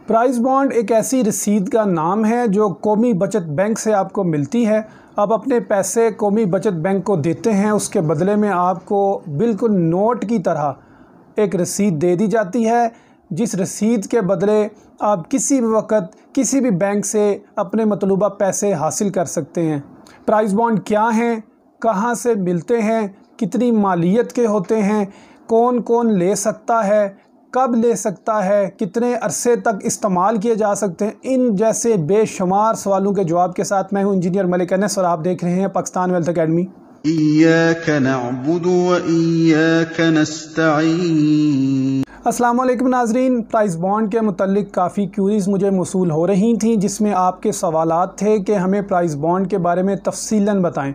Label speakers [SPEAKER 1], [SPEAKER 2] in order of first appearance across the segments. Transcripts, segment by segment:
[SPEAKER 1] Price bond एक ऐसी रसीद का नाम है जो कौमी बचत बैंक से आपको मिलती है। आप अपने पैसे कौमी बचत बैंक को देते हैं, उसके बदले में आपको बिल्कुल नोट की तरह एक रसीद दे दी जाती है, जिस रसीद के बदले आप किसी भी वक्त किसी भी बैंक से अपने मतलूबा पैसे हासिल कर सकते हैं। प्राइस बॉन्ड क्या हैं, कहाँ से मिलते हैं, कितनी मालियत के होते हैं, कौन कौन ले सकता है, कब ले सकता है, कितने अरसे तक इस्तेमाल किए जा सकते हैं, इन जैसे बेशुमार सवालों के जवाब के साथ मैं हूं इंजीनियर मलिक अनस और आप देख रहे हैं पाकिस्तान वेल्थ अकेडमी।
[SPEAKER 2] इय्याक नअबुदु व इय्याक नस्तईन।
[SPEAKER 1] अस्सलाम वालेकुम नाज़रीन, प्राइस बॉन्ड के मुतल्लिक काफ़ी क्यूरीज़ मुझे मौसूल हो रही थी, जिसमें आपके सवालात थे कि हमें प्राइस बॉन्ड के बारे में तफसीलन बताएं।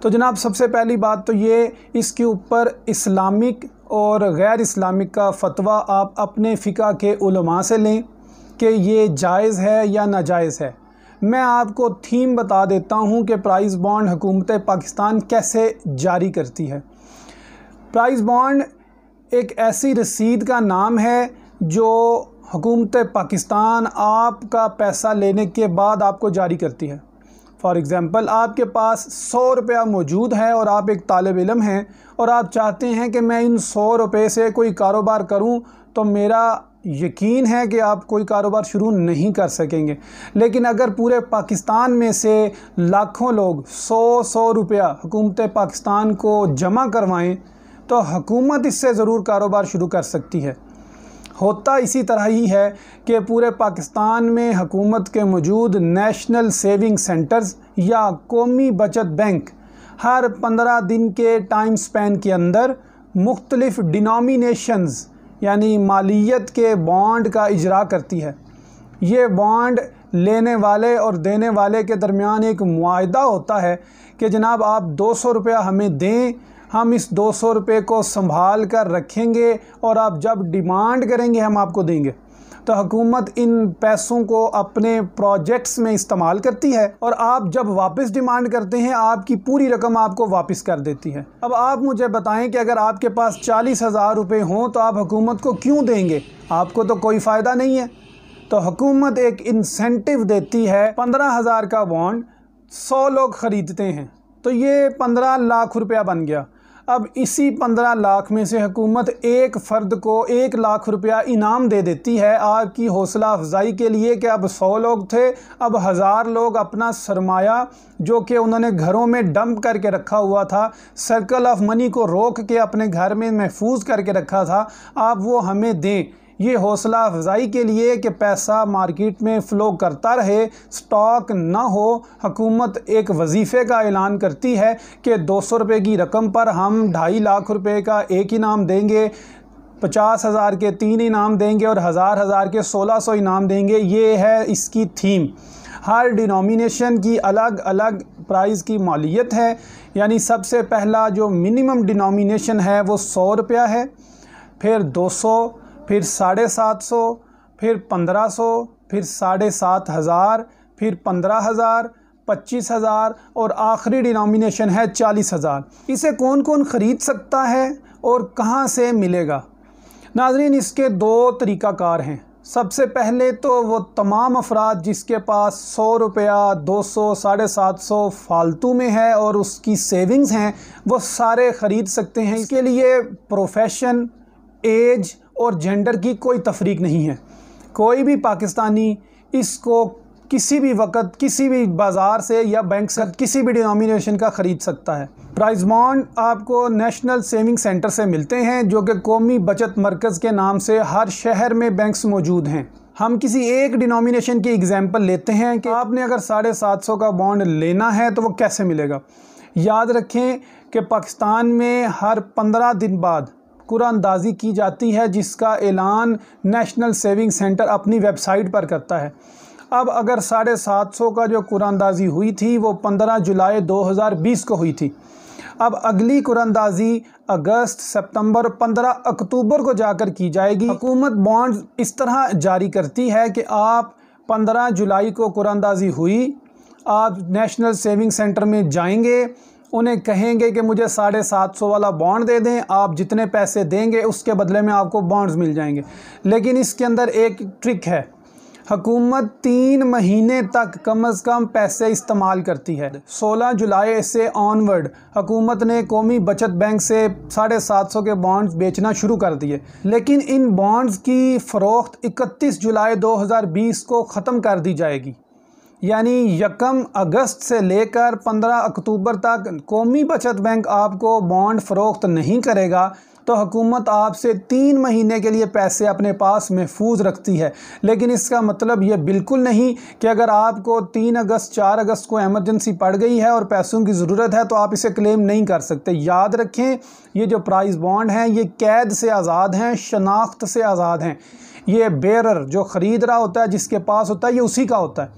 [SPEAKER 1] तो जनाब, सबसे पहली बात तो ये, इसके ऊपर इस्लामिक और गैर इस्लामिक का फ़तवा आप अपने फ़िक़ा के उलमा से लें कि ये जायज़ है या नाजायज़ है। मैं आपको थीम बता देता हूँ कि प्राइस बॉन्ड हुकूमत पाकिस्तान कैसे जारी करती है। प्राइस बॉन्ड एक ऐसी रसीद का नाम है जो हुकूमत पाकिस्तान आपका पैसा लेने के बाद आपको जारी करती है। फॉर एग्ज़ाम्पल, आपके पास 100 रुपया मौजूद है और आप एक तालिब इल्म हैं और आप चाहते हैं कि मैं इन 100 रुपये से कोई कारोबार करूं, तो मेरा यकीन है कि आप कोई कारोबार शुरू नहीं कर सकेंगे। लेकिन अगर पूरे पाकिस्तान में से लाखों लोग 100 रुपया हुकूमत पाकिस्तान को जमा करवाएं, तो हुकूमत इससे ज़रूर कारोबार शुरू कर सकती है। होता इसी तरह ही है कि पूरे पाकिस्तान में हुकूमत के मौजूद नेशनल सेविंग सेंटर्स या कौमी बचत बैंक हर 15 दिन के टाइम स्पैन के अंदर मुख्तलिफ़ डिनोमिनेशंस यानी मालियत के बॉन्ड का इजरा करती है। ये बॉन्ड लेने वाले और देने वाले के दरमियान एक मुआहदा होता है कि जनाब आप 200 रुपया हमें दें, हम इस 200 रुपये को संभाल कर रखेंगे और आप जब डिमांड करेंगे हम आपको देंगे। तो हुकूमत इन पैसों को अपने प्रोजेक्ट्स में इस्तेमाल करती है और आप जब वापस डिमांड करते हैं आपकी पूरी रकम आपको वापस कर देती है। अब आप मुझे बताएं कि अगर आपके पास 40,000 रुपये हों तो आप हुकूमत को क्यों देंगे? आपको तो कोई फ़ायदा नहीं है। तो हुकूमत एक इंसेंटिव देती है। 15,000 का बॉन्ड 100 लोग ख़रीदते हैं तो ये 15 लाख रुपया बन गया। अब इसी 15 लाख में से हुकूमत एक फ़र्द को 1 लाख रुपया इनाम दे देती है आपकी हौसला अफजाई के लिए कि अब 100 लोग थे, अब 1000 लोग अपना सरमाया जो कि उन्होंने घरों में डंप करके रखा हुआ था, सर्कल ऑफ मनी को रोक के अपने घर में महफूज करके रखा था, आप वो हमें दें। ये हौसला अफजाई के लिए कि पैसा मार्केट में फ़्लो करता रहे, स्टॉक ना हो। हुकूमत एक वजीफ़े का ऐलान करती है कि 200 रुपये की रकम पर हम 2.5 लाख रुपए का एक इनाम देंगे, 50,000 के 3 इनाम देंगे और 1000 के 1600 इनाम देंगे। ये है इसकी थीम। हर डिनोमिनेशन की अलग अलग प्राइस की मालियत है। यानी सबसे पहला जो मिनिमम डिनोमिनेशन है वो 100 रुपया है, फिर 200, फिर 750, फिर 1500, फिर 7,500, फिर 15,000, 25,000 और आखिरी डिनोमिनेशन है 40,000। इसे कौन कौन ख़रीद सकता है और कहाँ से मिलेगा? नाज़रीन, इसके 2 तरीक़ाकार हैं। सबसे पहले तो वो तमाम अफराद जिसके पास 100 रुपया, 200, 750 फालतू में है और उसकी सेविंग्स हैं, वो सारे ख़रीद सकते हैं। इसके लिए प्रोफेशन, एज और जेंडर की कोई तफरीक नहीं है। कोई भी पाकिस्तानी इसको किसी भी वक्त किसी भी बाज़ार से या बैंक से किसी भी डिनोमिनेशन का ख़रीद सकता है। प्राइस बॉन्ड आपको नेशनल सेविंग सेंटर से मिलते हैं जो कि कौमी बचत मरकज़ के नाम से हर शहर में बैंक्स मौजूद हैं। हम किसी एक डिनोमिनेशन की एग्ज़ाम्पल लेते हैं कि आपने अगर 750 का बॉन्ड लेना है तो वो कैसे मिलेगा। याद रखें कि पाकिस्तान में हर 15 दिन बाद कुरानंदाज़ी की जाती है, जिसका ऐलान नेशनल सेविंग सेंटर अपनी वेबसाइट पर करता है। अब अगर 750 का जो कुरानंदाज़ी हुई थी वो 15 जुलाई 2020 को हुई थी। अब अगली कुरानंदाज़ी अगस्त, सितंबर, 15 अक्टूबर को जाकर की जाएगी। हुकूमत बॉन्ड इस तरह जारी करती है कि आप 15 जुलाई को कुरानंदाज़ी हुई, आप नेशनल सेविंग सेंटर में जाएंगे, उन्हें कहेंगे कि मुझे 750 वाला बॉन्ड दे दें, आप जितने पैसे देंगे उसके बदले में आपको बॉन्ड्स मिल जाएंगे। लेकिन इसके अंदर एक ट्रिक है हुकूमत 3 महीने तक कम अज़ कम पैसे इस्तेमाल करती है। 16 जुलाई से ऑनवर्ड हुकूमत ने कौमी बचत बैंक से 750 के बॉन्ड्स बेचना शुरू कर दिए, लेकिन इन बॉन्ड्स की फ़रोख्त 31 जुलाई 2020 को ख़त्म कर दी जाएगी। यानी 1 अगस्त से लेकर 15 अक्टूबर तक कौमी बचत बैंक आपको बॉन्ड फ़रोख्त नहीं करेगा, तो हुकूमत आपसे 3 महीने के लिए पैसे अपने पास महफूज रखती है। लेकिन इसका मतलब ये बिल्कुल नहीं कि अगर आपको 3 अगस्त 4 अगस्त को एमरजेंसी पड़ गई है और पैसों की ज़रूरत है तो आप इसे क्लेम नहीं कर सकते। याद रखें, ये जो प्राइस बॉन्ड हैं ये कैद से आज़ाद हैं, शनाख्त से आज़ाद हैं। ये बेरर जो ख़रीद रहा होता है, जिसके पास होता है, ये उसी का होता है।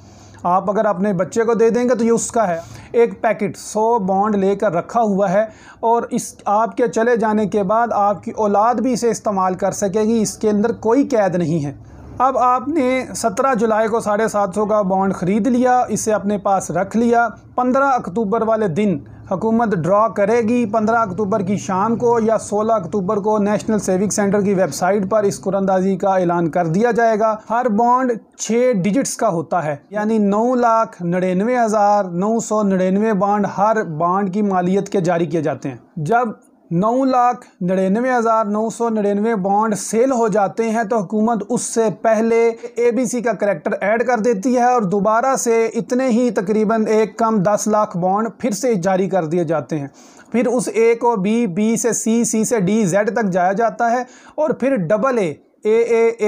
[SPEAKER 1] आप अगर अपने बच्चे को दे देंगे तो ये उसका है। एक पैकेट 100 बॉन्ड लेकर रखा हुआ है और इस आपके चले जाने के बाद आपकी औलाद भी इसे इस्तेमाल कर सकेगी। इसके अंदर कोई कैद नहीं है। अब आपने 17 जुलाई को 750 का बॉन्ड ख़रीद लिया, इसे अपने पास रख लिया। 15 अक्टूबर वाले दिन हुकूमत ड्रॉ करेगी। 15 अक्टूबर की शाम को या 16 अक्टूबर को नेशनल सेविंग सेंटर की वेबसाइट पर इस कुरानंदाजी का ऐलान कर दिया जाएगा। हर बॉन्ड 6 डिजिट्स का होता है, यानी 9,99,999 बॉन्ड हर बॉन्ड की मालियत के जारी किए जाते हैं। जब 9,99,999 बॉन्ड सेल हो जाते हैं तो हुकूमत उससे पहले ABC का करैक्टर ऐड कर देती है और दोबारा से इतने ही तकरीबन 10 लाख बॉन्ड फिर से जारी कर दिए जाते हैं। फिर उस A को B से C, C से D, Z तक जाया जाता है और फिर AA,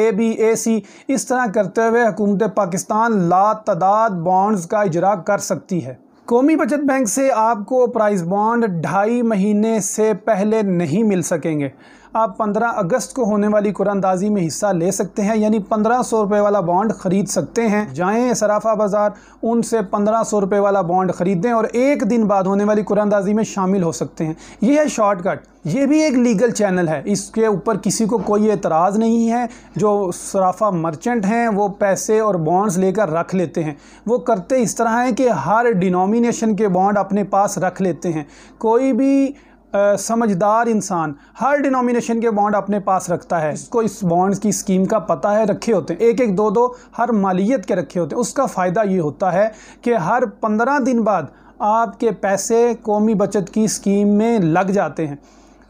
[SPEAKER 1] AB, AC इस तरह करते हुए हुकूमत पाकिस्तान लातादाद बॉन्ड्स का इजरा कर सकती है। कौमी बचत बैंक से आपको प्राइस बॉन्ड 2.5 महीने से पहले नहीं मिल सकेंगे। आप 15 अगस्त को होने वाली कुरानंदाजी में हिस्सा ले सकते हैं, यानी 1500 रुपये वाला बॉन्ड ख़रीद सकते हैं। जाएं सराफा बाज़ार, उनसे 1500 रुपये वाला बॉन्ड ख़रीदें और 1 दिन बाद होने वाली कुरानंदाजी में शामिल हो सकते हैं। ये है शॉर्टकट। ये भी एक लीगल चैनल है, इसके ऊपर किसी को कोई एतराज़ नहीं है। जो सराफा मर्चेंट हैं वो पैसे और बॉन्ड्स लेकर रख लेते हैं। वो करते इस तरह हैं कि हर डिनोमिनेशन के बॉन्ड अपने पास रख लेते हैं। कोई भी समझदार इंसान हर डिनोमिनेशन के बॉन्ड अपने पास रखता है। इसको इस बॉन्ड्स की स्कीम का पता है, रखे होते हैं, 1-1, 2-2 हर मालियत के रखे होते हैं। उसका फ़ायदा ये होता है कि हर 15 दिन बाद आपके पैसे कौमी बचत की स्कीम में लग जाते हैं।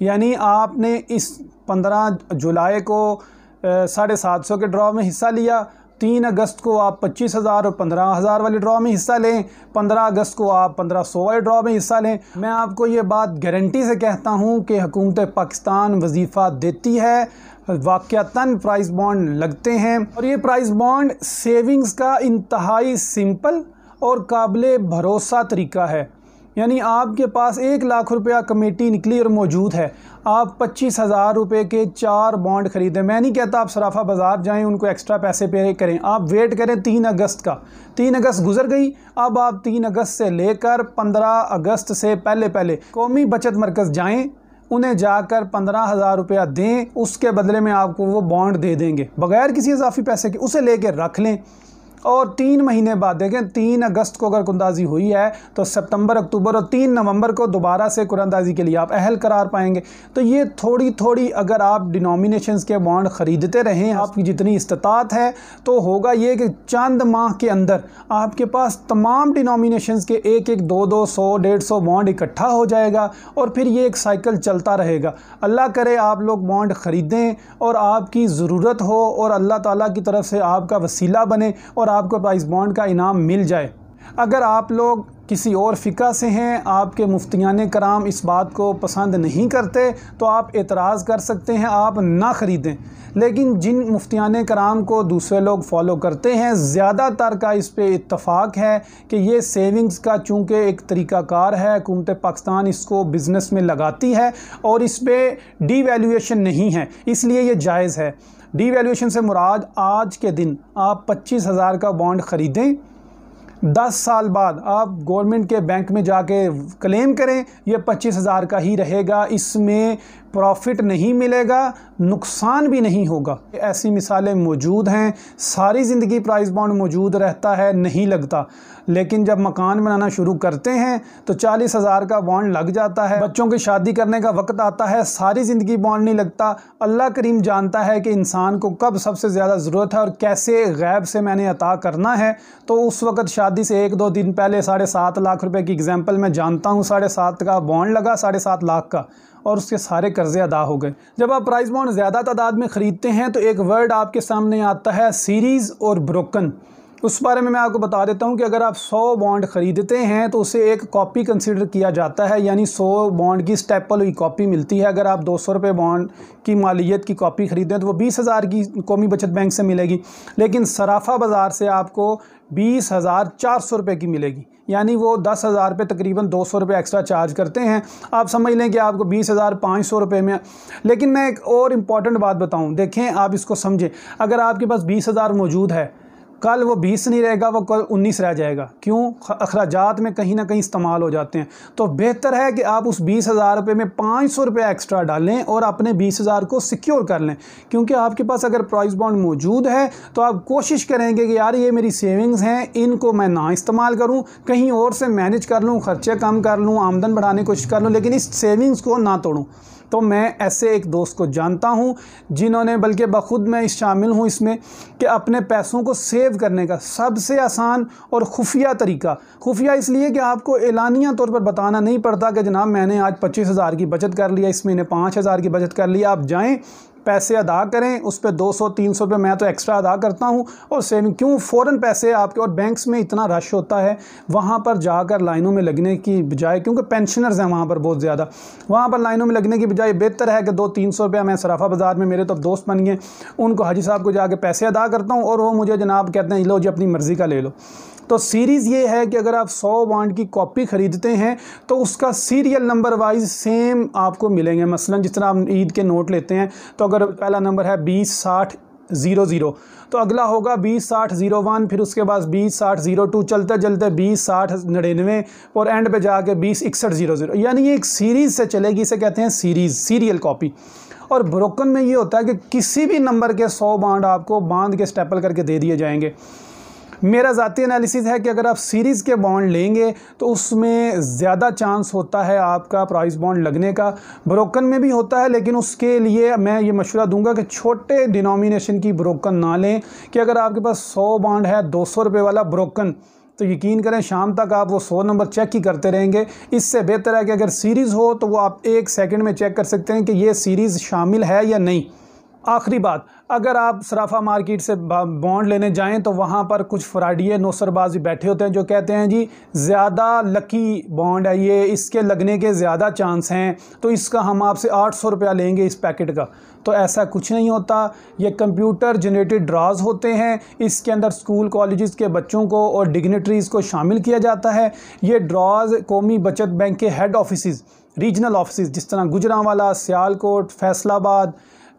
[SPEAKER 1] यानी आपने इस 15 जुलाई को 750 के ड्रॉ में हिस्सा लिया, 3 अगस्त को आप 25,000 और 15,000 वाले ड्रॉ में हिस्सा लें, 15 अगस्त को आप 1500 वाले ड्रॉ में हिस्सा लें। मैं आपको ये बात गारंटी से कहता हूँ कि हुकूमत पाकिस्तान वजीफ़ा देती है, वाक़यातन प्राइस बॉन्ड लगते हैं। और ये प्राइस बॉन्ड सेविंग्स का इंतहाई सिंपल और काबिल भरोसा तरीका है। यानी आपके पास 1 लाख रुपया कमेटी निकली और मौजूद है, आप 25,000 रुपये के 4 बॉन्ड ख़रीदें। मैं नहीं कहता आप सराफा बाज़ार जाएं, उनको एक्स्ट्रा पैसे पे करें। आप वेट करें 3 अगस्त का। 3 अगस्त गुजर गई, अब आप 3 अगस्त से लेकर 15 अगस्त से पहले कौमी बचत मरकज़ जाएं, उन्हें जाकर 15,000 रुपया दें, उसके बदले में आपको वो बॉन्ड दे देंगे बग़ैर किसी इजाफी पैसे के। उसे लेकर रख लें और 3 महीने बाद देखें, 3 अगस्त को अगर कुरानंदाजी हुई है तो सितंबर, अक्टूबर और 3 नवंबर को दोबारा से कुरानंदाजी के लिए आप अहल करार पाएंगे। तो ये थोड़ी थोड़ी अगर आप डिनोमिनेशंस के बॉन्ड ख़रीदते रहें, आपकी जितनी इस्तात है, तो होगा ये कि चंद माह के अंदर आपके पास तमाम डिनोमिनेशंस के 1-1, 2-2, 100, 150 बॉन्ड इकट्ठा हो जाएगा और फिर ये एक साइकिल चलता रहेगा। अल्लाह करे आप लोग बॉन्ड ख़रीदें और आपकी ज़रूरत हो और अल्लाह ताला की तरफ से आपका वसीला बने और आपको प्राइस बॉन्ड का इनाम मिल जाए। अगर आप लोग किसी और फ़िका से हैं, आपके मुफ्तियान कराम इस बात को पसंद नहीं करते, तो आप एतराज़ कर सकते हैं, आप ना ख़रीदें। लेकिन जिन मुफ्तियान कराम को दूसरे लोग फॉलो करते हैं, ज़्यादातर का इस पे इत्तफ़ाक़ है कि ये सेविंग्स का चूँकि एक तरीक़ाकार है, हुकूमत पाकिस्तान इसको बिज़नेस में लगाती है और इस पर डीवैल्यूएशन नहीं है, इसलिए ये जायज़ है। डीवैल्यूएशन से मुराद आज के दिन आप 25,000 का बॉन्ड ख़रीदें, 10 साल बाद आप गवर्नमेंट के बैंक में जाके क्लेम करें, ये 25,000 का ही रहेगा, इसमें प्रॉफिट नहीं मिलेगा, नुकसान भी नहीं होगा। ऐसी मिसालें मौजूद हैं। सारी ज़िंदगी प्राइस बॉन्ड मौजूद रहता है, नहीं लगता, लेकिन जब मकान बनाना शुरू करते हैं तो 40,000 का बॉन्ड लग जाता है। बच्चों की शादी करने का वक्त आता है, सारी ज़िंदगी बॉन्ड नहीं लगता। अल्लाह करीम जानता है कि इंसान को कब सबसे ज़्यादा ज़रूरत है और कैसे गैब से मैंने अता करना है। तो उस वक्त शादी से 1-2 दिन पहले 7.5 लाख रुपए की एग्जाम्पल मैं जानता हूँ, 7.5 का बॉन्ड लगा, 7.5 लाख का, और उसके सारे कर्जे अदा हो गए। जब आप प्राइस बॉन्ड ज़्यादा तादाद में ख़रीदते हैं तो एक वर्ड आपके सामने आता है सीरीज़ और ब्रोकन। उस बारे में मैं आपको बता देता हूं कि अगर आप 100 बॉन्ड ख़रीदते हैं तो उसे एक कॉपी कंसीडर किया जाता है, यानी 100 बॉन्ड की स्टेपल हुई कॉपी मिलती है। अगर आप 200 रुपये बॉन्ड की मालियत की कॉपी ख़रीदें तो वो 20,000 की कौमी बचत बैंक से मिलेगी, लेकिन सराफा बाज़ार से आपको 20,400 रुपये की मिलेगी, यानी वो 10,000 पे तकरीबन 200 रुपये एक्स्ट्रा चार्ज करते हैं। आप समझ लें कि आपको 20,500 रुपये में। लेकिन मैं एक और इम्पॉर्टेंट बात बताऊं, देखें आप इसको समझें। अगर आपके पास 20,000 मौजूद है, कल वो 20 नहीं रहेगा, वो कल 19 रह जाएगा। क्यों? अखराजात में कहीं ना कहीं इस्तेमाल हो जाते हैं। तो बेहतर है कि आप उस 20,000 रुपये में 500 रुपये एक्स्ट्रा डालें और अपने 20,000 को सिक्योर कर लें, क्योंकि आपके पास अगर प्राइस बॉन्ड मौजूद है तो आप कोशिश करेंगे कि यार ये मेरी सेविंग्स हैं, इनको मैं ना इस्तेमाल करूँ, कहीं और से मैनेज कर लूँ, खर्चे कम कर लूँ, आमदन बढ़ाने की कोशिश कर लूँ, लेकिन इस सेविंग्स को ना तोड़ूँ। तो मैं ऐसे एक दोस्त को जानता हूं जिन्होंने, बल्कि बखुद मैं शामिल हूं इसमें, कि अपने पैसों को सेव करने का सबसे आसान और खुफिया तरीका, खुफिया इसलिए कि आपको एलानिया तौर पर बताना नहीं पड़ता कि जनाब मैंने आज 25,000 की बचत कर लिया, इस महीने 5,000 की बचत कर लिया। आप जाएं, पैसे अदा करें, उस पर 200-300 रुपये मैं तो एक्स्ट्रा अदा करता हूं, और सेविंग क्यों फ़ौरन पैसे आपके, और बैंक्स में इतना रश होता है, वहां पर जाकर लाइनों में लगने की बजाय, क्योंकि पेंशनर्स हैं वहां पर बहुत ज़्यादा, वहां पर लाइनों में लगने की बजाय बेहतर है कि 200-300 रुपया मैं सराफा बाज़ार में, मेरे तो दोस्त बन गए, उनको हाजी साहब को जाके पैसे अदा करता हूँ और वो मुझे जनाब कहते हैं लो जी अपनी मर्ज़ी का ले लो। तो सीरीज़ ये है कि अगर आप 100 बॉन्ड की कॉपी ख़रीदते हैं तो उसका सीरियल नंबर वाइज सेम आपको मिलेंगे। मसलन जिस तरह आप ईद के नोट लेते हैं तो अगर पहला नंबर है 206000 तो अगला होगा 206001, फिर उसके बाद 206002, चलते चलते 206099 और एंड पे जाके 206100, यानी ये एक सीरीज़ से चलेगी। इसे कहते हैं सीरीज़, सीरियल कॉपी। और ब्रोकन में ये होता है कि किसी भी नंबर के 100 बॉन्ड आपको बांध के स्टेपल करके दे दिए जाएंगे। मेरा ज़ाती एनालिसिस है कि अगर आप सीरीज़ के बॉन्ड लेंगे तो उसमें ज़्यादा चांस होता है आपका प्राइस बॉन्ड लगने का। ब्रोकन में भी होता है, लेकिन उसके लिए मैं ये मशवरा दूंगा कि छोटे डिनोमिनेशन की ब्रोकन ना लें। कि अगर आपके पास 100 बॉन्ड है, 200 रुपये वाला ब्रोकन, तो यकीन करें शाम तक आप वो 100 नंबर चेक ही करते रहेंगे। इससे बेहतर है कि अगर सीरीज़ हो तो वो आप 1 सेकंड में चेक कर सकते हैं कि ये सीरीज़ शामिल है या नहीं। आखिरी बात, अगर आप सराफा मार्केट से बॉन्ड लेने जाएं तो वहाँ पर कुछ फ्रॉडिये नौसरबाज बैठे होते हैं जो कहते हैं जी ज़्यादा लकी बॉन्ड है ये, इसके लगने के ज़्यादा चांस हैं, तो इसका हम आपसे 800 रुपया लेंगे इस पैकेट का। तो ऐसा कुछ नहीं होता। ये कंप्यूटर जनरेटेड ड्राज होते हैं, इसके अंदर स्कूल कॉलेजेस के बच्चों को और डिग्नेटरीज़ को शामिल किया जाता है। ये ड्राज कौमी बचत बैंक के हेड ऑफिस, रीजनल ऑफिस जिस तरह गुजरांवाला, सियालकोट, फैसलाबाद,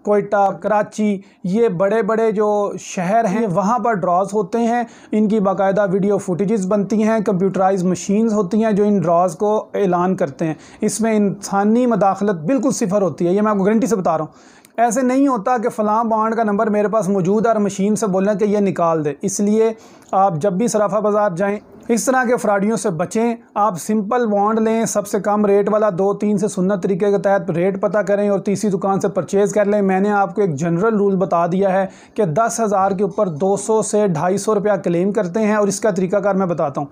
[SPEAKER 1] कोयटा, कराची, ये बड़े बड़े जो शहर हैं वहाँ पर ड्रॉज होते हैं। इनकी बाकायदा वीडियो फुटेजेस बनती हैं, कंप्यूटराइज मशीन्स होती हैं जो इन ड्रॉज को ऐलान करते हैं। इसमें इंसानी मदाखलत बिल्कुल सिफर होती है, ये मैं आपको गारंटी से बता रहा हूँ। ऐसे नहीं होता कि फ़लाँ बॉन्ड का नंबर मेरे पास मौजूद है और मशीन से बोलना कि ये निकाल दे। इसलिए आप जब भी सराफा बाज़ार जाएं इस तरह के फ्रॉडियों से बचें। आप सिंपल बॉन्ड लें, सबसे कम रेट वाला, 2-3 से सुन्नत तरीके के तहत रेट पता करें और तीसरी दुकान से परचेज़ कर लें। मैंने आपको एक जनरल रूल बता दिया है कि 10,000 के ऊपर 200 से 250 रुपया क्लेम करते हैं, और इसका तरीकाकार मैं बताता हूँ।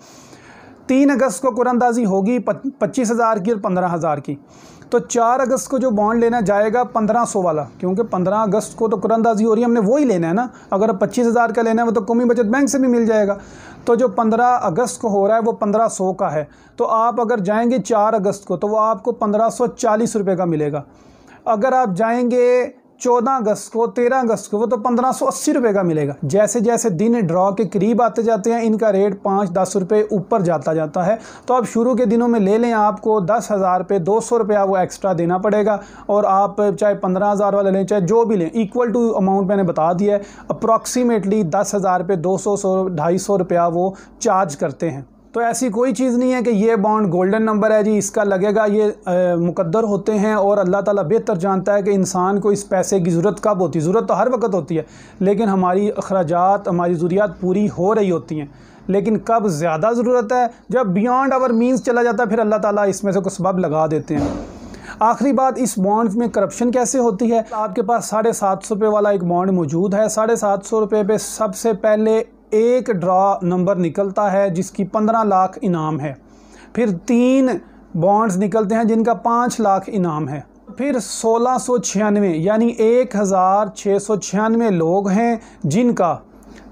[SPEAKER 1] 3 अगस्त को कुरानंदाजी होगी 25,000 की और 15,000 की, तो 4 अगस्त को जो बॉन्ड लेना जाएगा 1500 वाला, क्योंकि 15 अगस्त को तो कुरानंदाजी हो रही है, हमने वो ही लेना है ना। अगर 25,000 का लेना है वो तो कौमी बचत बैंक से भी मिल जाएगा। तो जो 15 अगस्त को हो रहा है वो 1500 का है, तो आप अगर जाएंगे 4 अगस्त को तो वो आपको 1540 रुपये का मिलेगा। अगर आप जाएंगे 14 अगस्त को, 13 अगस्त को, वो तो 1580 रुपये का मिलेगा। जैसे जैसे दिन ड्रॉ के करीब आते जाते हैं इनका रेट 5-10 रुपये ऊपर जाता है। तो आप शुरू के दिनों में ले लें, आपको 10,000 पे 200 रुपया वो एक्स्ट्रा देना पड़ेगा। और आप चाहे 15,000 वाला लें चाहे जो भी लें, इक्वल टू अमाउंट मैंने बता दिया है। अप्रॉक्सीमेटली 10,000 पे 200-250 रुपया वो चार्ज करते हैं। तो ऐसी कोई चीज़ नहीं है कि ये बॉन्ड गोल्डन नंबर है जी इसका लगेगा, ये मुकद्दर होते हैं और अल्लाह ताला बेहतर जानता है कि इंसान को इस पैसे की ज़रूरत कब होती है। ज़रूरत तो हर वक्त होती है, लेकिन हमारी अखराजात, हमारी ज़रूरियात पूरी हो रही होती हैं। लेकिन कब ज़्यादा ज़रूरत है, जब बियॉन्ड आवर मीन्स चला जाता है, फिर अल्लाह ताला इसमें से कुछ सबब लगा देते हैं। आखिरी बात, इस बॉन्ड्स में करप्शन कैसे होती है। आपके पास 750 रुपये वाला एक बॉन्ड मौजूद है। 750 रुपये पे सबसे पहले एक ड्रॉ नंबर निकलता है जिसकी 15 लाख इनाम है। फिर 3 बॉन्ड्स निकलते हैं जिनका 5 लाख इनाम है। फिर 1696 यानी 1696 लोग हैं जिनका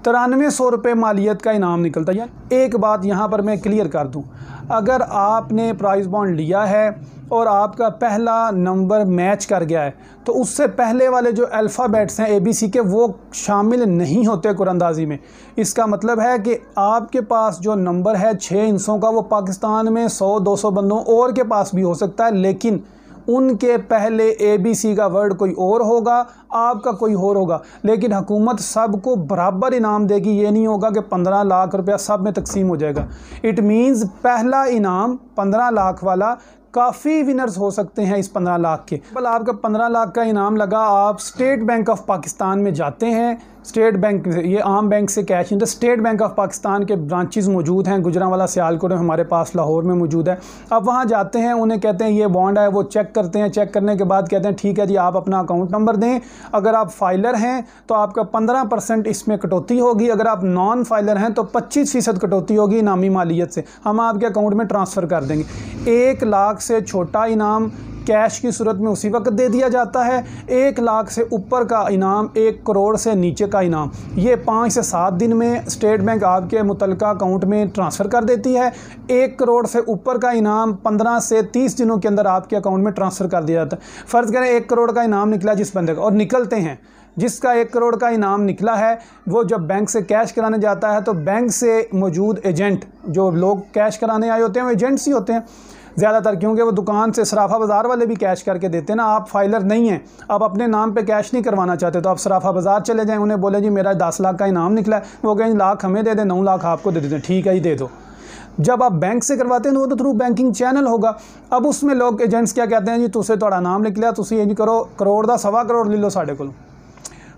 [SPEAKER 1] 9300 रुपये मालियत का इनाम निकलता है। एक बात यहाँ पर मैं क्लियर कर दूँ, अगर आपने प्राइस बॉन्ड लिया है और आपका पहला नंबर मैच कर गया है तो उससे पहले वाले जो अल्फ़ाबेट्स हैं ABC के वो शामिल नहीं होते कुरानंदाजी में। इसका मतलब है कि आपके पास जो नंबर है 6 हिस्सों का वो पाकिस्तान में 100-200 बंदों और के पास भी हो सकता है, लेकिन उनके पहले ABC का वर्ड कोई और होगा, आपका कोई और होगा। लेकिन हुकूमत सबको बराबर इनाम देगी, ये नहीं होगा कि 15 लाख रुपया सब में तकसीम हो जाएगा। इट मीन्स पहला इनाम 15 लाख वाला, काफ़ी विनर्स हो सकते हैं इस 15 लाख के। बल आपका 15 लाख का इनाम लगा, आप स्टेट बैंक ऑफ पाकिस्तान में जाते हैं। स्टेट बैंक, ये आम बैंक से कैश नहीं, तो स्टेट बैंक ऑफ पाकिस्तान के ब्रांचेस मौजूद हैं गुजरांवाला, सियालकोट में, हमारे पास लाहौर में मौजूद है। अब वहाँ जाते हैं, उन्हें कहते हैं ये बॉन्ड है, वो चेक करते हैं। चेक करने के बाद कहते हैं ठीक है जी आप अपना अकाउंट नंबर दें। अगर आप फाइलर हैं तो आपका 15% इसमें कटौती होगी। अगर आप नॉन फाइलर हैं तो 25% कटौती होगी इनामी मालियत से, हम आपके अकाउंट में ट्रांसफ़र कर देंगे। 1 लाख से छोटा इनाम कैश की सूरत में उसी वक्त दे दिया जाता है। 1 लाख से ऊपर का इनाम, 1 करोड़ से नीचे का इनाम, ये 5 से 7 दिन में स्टेट बैंक आपके मुतलका अकाउंट में ट्रांसफ़र कर देती है। 1 करोड़ से ऊपर का इनाम 15 से 30 दिनों के अंदर आपके अकाउंट में ट्रांसफ़र कर दिया जाता है। फ़र्ज़ करें 1 करोड़ का इनाम निकला जिस बंदे का, और निकलते हैं जिसका 1 करोड़ का इनाम निकला है, वो जब बैंक से कैश कराने जाता है तो बैंक से मौजूद एजेंट, जो लोग कैश कराने आए होते हैं वो एजेंट्स ही होते हैं ज़्यादातर, क्योंकि वो दुकान से सराफा बाज़ार वाले भी कैश करके देते हैं ना। आप फाइलर नहीं हैं, आप अपने नाम पे कैश नहीं करवाना चाहते तो आप सराफा बाज़ार चले जाएं, उन्हें बोले जी मेरा 10 लाख का इनाम निकला है, वो कहें लाख हमें दे दें, 9 लाख आपको दे देते हैं, ठीक है ही दे दो। जब आप बैंक से करवाते हैं तो वो तो थ्रू बैंकिंग चैनल होगा। अब उसमें लोग एजेंट्स क्या कहते हैं जी तुसे थोड़ा नाम निकला, तुम ये नहीं करो, करोड़ का 1.25 करोड़ ले लो साढ़े को।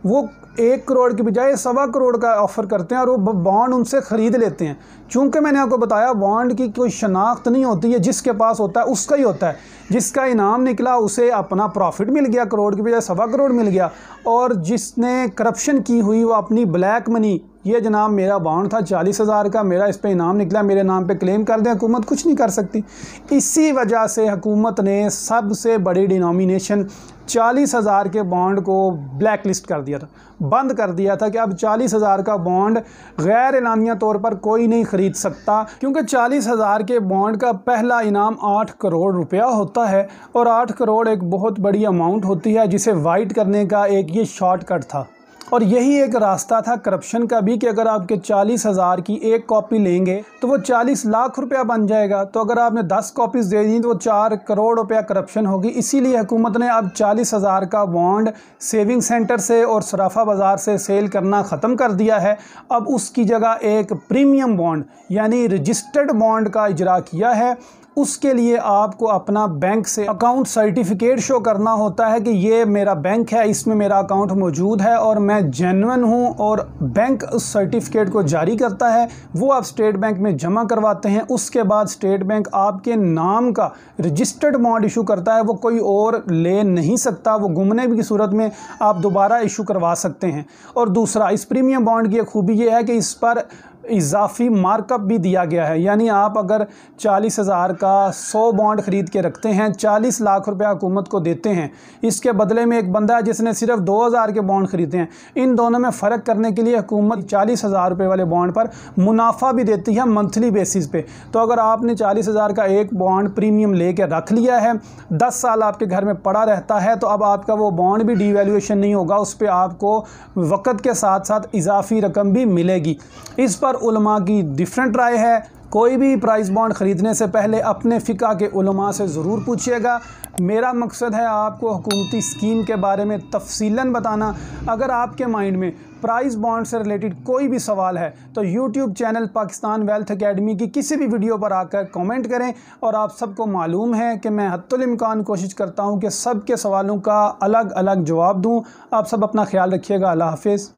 [SPEAKER 1] वो 1 करोड़ की बजाय 1.25 करोड़ का ऑफ़र करते हैं और वो बॉन्ड उनसे ख़रीद लेते हैं। चूँकि मैंने आपको बताया बॉन्ड की कोई शनाख्त नहीं होती है, जिसके पास होता है उसका ही होता है। जिसका इनाम निकला उसे अपना प्रॉफिट मिल गया, करोड़ की बजाय 1.25 करोड़ मिल गया। और जिसने करप्शन की हुई वो अपनी ब्लैक मनी, ये जनाब मेरा बॉन्ड था 40,000 का, मेरा इस पे इनाम निकला, मेरे नाम पे क्लेम कर दें, हुकूमत कुछ नहीं कर सकती। इसी वजह से हुकूमत ने सबसे बड़ी डिनोमिनेशन 40,000 के बॉन्ड को ब्लैक लिस्ट कर दिया था, बंद कर दिया था कि अब 40,000 का बॉन्ड गैर एलानिया तौर पर कोई नहीं ख़रीद सकता, क्योंकि 40,000 के बॉन्ड का पहला इनाम 8 करोड़ रुपया होता है। और 8 करोड़ एक बहुत बड़ी अमाउंट होती है, जिसे वाइट करने का एक ये शॉर्टकट था। और यही एक रास्ता था करप्शन का भी, कि अगर आपके 40,000 की एक कॉपी लेंगे तो वो 40 लाख रुपया बन जाएगा। तो अगर आपने 10 कॉपीज़ दे दी तो वो 4 करोड़ रुपया करप्शन होगी। इसीलिए हुकूमत ने अब 40,000 का बॉन्ड सेविंग सेंटर से और सराफा बाज़ार से सेल करना ख़त्म कर दिया है। अब उसकी जगह एक प्रीमियम बॉन्ड यानी रजिस्टर्ड बॉन्ड का इजरा किया है। उसके लिए आपको अपना बैंक से अकाउंट सर्टिफिकेट शो करना होता है कि ये मेरा बैंक है, इसमें मेरा अकाउंट मौजूद है और मैं जेन्युइन हूँ, और बैंक उस सर्टिफिकेट को जारी करता है। वो आप स्टेट बैंक में जमा करवाते हैं। उसके बाद स्टेट बैंक आपके नाम का रजिस्टर्ड बॉन्ड इशू करता है, वो कोई और ले नहीं सकता, वो गुमने की सूरत में आप दोबारा इशू करवा सकते हैं। और दूसरा, इस प्रीमियम बॉन्ड की खूबी ये है कि इस पर इजाफी मार्कअप भी दिया गया है। यानी आप अगर 40,000 का 100 बॉन्ड ख़रीद के रखते हैं, 40 लाख रुपए हुकूमत को देते हैं, इसके बदले में एक बंदा है जिसने सिर्फ 2,000 के बॉन्ड ख़रीदे हैं, इन दोनों में फ़र्क करने के लिए हुकूमत 40,000 रुपये वाले बॉन्ड पर मुनाफा भी देती है मंथली बेसिस पे। तो अगर आपने 40,000 का एक बॉन्ड प्रीमियम लेके रख लिया है, 10 साल आपके घर में पड़ा रहता है, तो अब आपका वो बॉन्ड भी डीवैल्यूएशन नहीं होगा, उस पर आपको वक़्त के साथ साथ इजाफी रकम भी मिलेगी। इस पर उलमा की डिफरेंट राय है। कोई भी प्राइस बॉन्ड ख़रीदने से पहले अपने फ़िक़ा के उलमा से ज़रूर पूछिएगा। मेरा मकसद है आपको हुकूमती स्कीम के बारे में तफसीलन बताना। अगर आपके माइंड में प्राइस बॉन्ड से रिलेटेड कोई भी सवाल है तो YouTube channel Pakistan wealth academy की किसी भी वीडियो पर आकर कमेंट करें। और आप सबको मालूम है कि मैं हद्दुल इम्कान कोशिश करता हूं कि सब के सवालों का अलग अलग जवाब दूं। आप सब अपना ख्याल रखिएगा। अल्लाह हाफ़िज़।